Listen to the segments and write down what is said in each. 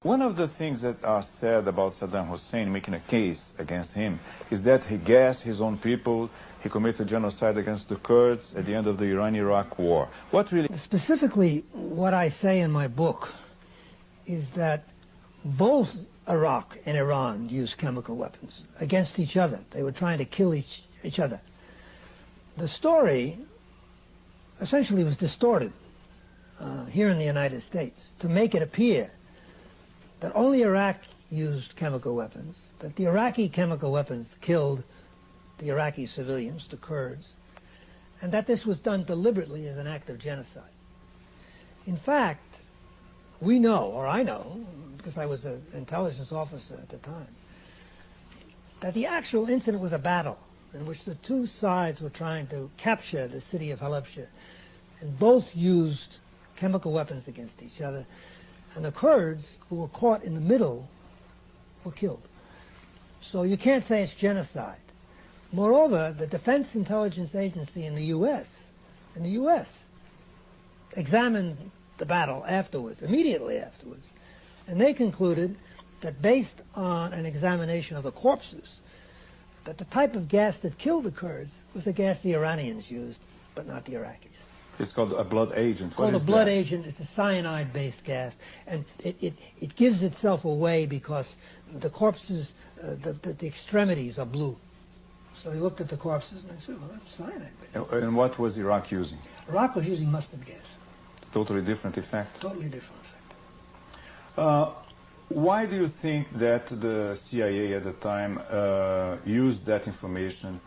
One of the things that are said about Saddam Hussein, making a case against him, is that he gassed his own people, he committed genocide against the Kurds at the end of the Iran-Iraq war. What really... Specifically, what I say in my book is that both Iraq and Iran used chemical weapons against each other. They were trying to kill each other. The story essentially was distorted here in the United States to make it appear that only Iraq used chemical weapons, that the Iraqi chemical weapons killed the Iraqi civilians, the Kurds, and that this was done deliberately as an act of genocide. In fact, we know, or I know, because I was an intelligence officer at the time, that the actual incident was a battle in which the two sides were trying to capture the city of Halabja, and both used chemical weapons against each other, and the Kurds, who were caught in the middle, were killed. So you can't say it's genocide. Moreover, the Defense Intelligence Agency in the U.S. examined the battle afterwards, immediately afterwards, and they concluded that based on an examination of the corpses, that the type of gas that killed the Kurds was the gas the Iranians used, but not the Iraqis. It's called a blood agent. It's called a blood agent. It's a cyanide-based gas, and it gives itself away because the corpses, the extremities are blue. So he looked at the corpses and they said, well, that's cyanide-based. And what was Iraq using? Iraq was using mustard gas. Totally different effect? Totally different effect. Why do you think that the CIA at the time used that information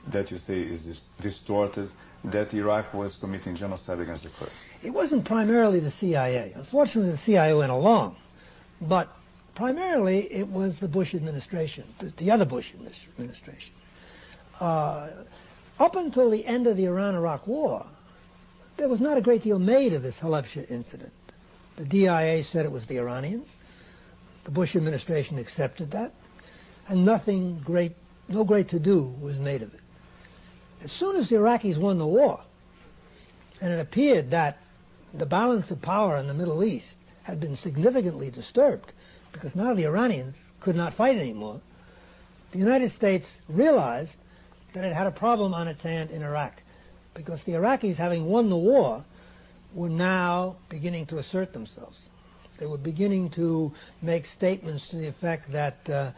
that you say is distorted, that Iraq was committing genocide against the Kurds? It wasn't primarily the CIA. Unfortunately, the CIA went along. But primarily, it was the Bush administration, the other Bush administration. Up until the end of the Iran-Iraq war, there was not a great deal made of this Halabja incident. The DIA said it was the Iranians. The Bush administration accepted that, and no great to-do was made of it. As soon as the Iraqis won the war, and it appeared that the balance of power in the Middle East had been significantly disturbed, because now the Iranians could not fight anymore, the United States realized that it had a problem on its hand in Iraq, because the Iraqis, having won the war, were now beginning to assert themselves. They were beginning to make statements to the effect that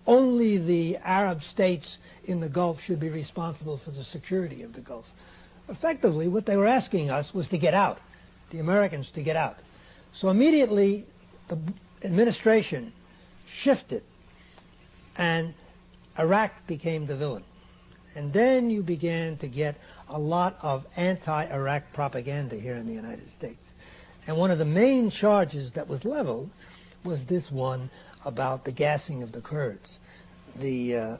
only the Arab states in the Gulf should be responsible for the security of the Gulf. Effectively, what they were asking us was to get out, the Americans to get out. So immediately, the administration shifted, and Iraq became the villain. And then you began to get a lot of anti-Iraq propaganda here in the United States. And one of the main charges that was leveled was this one about the gassing of the Kurds. The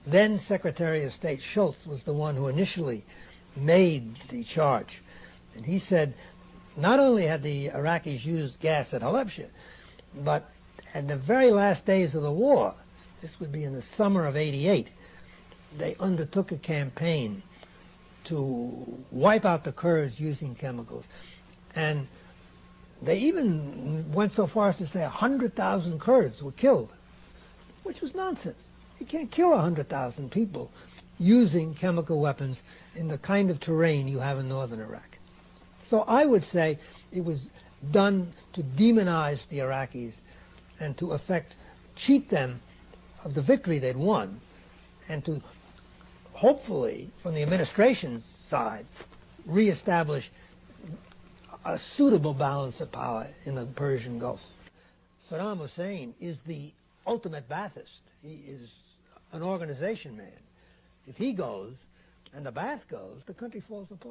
then Secretary of State Schultz was the one who initially made the charge. And he said not only had the Iraqis used gas at Halabja, but at the very last days of the war, this would be in the summer of '88, they undertook a campaign to wipe out the Kurds using chemicals. And they even went so far as to say 100,000 Kurds were killed, which was nonsense. You can't kill 100,000 people using chemical weapons in the kind of terrain you have in northern Iraq. So I would say it was done to demonize the Iraqis and to cheat them of the victory they'd won, and to hopefully, from the administration's side, reestablish a suitable balance of power in the Persian Gulf. Saddam Hussein is the ultimate Ba'athist. He is an organization man. If he goes and the Ba'ath goes, the country falls apart.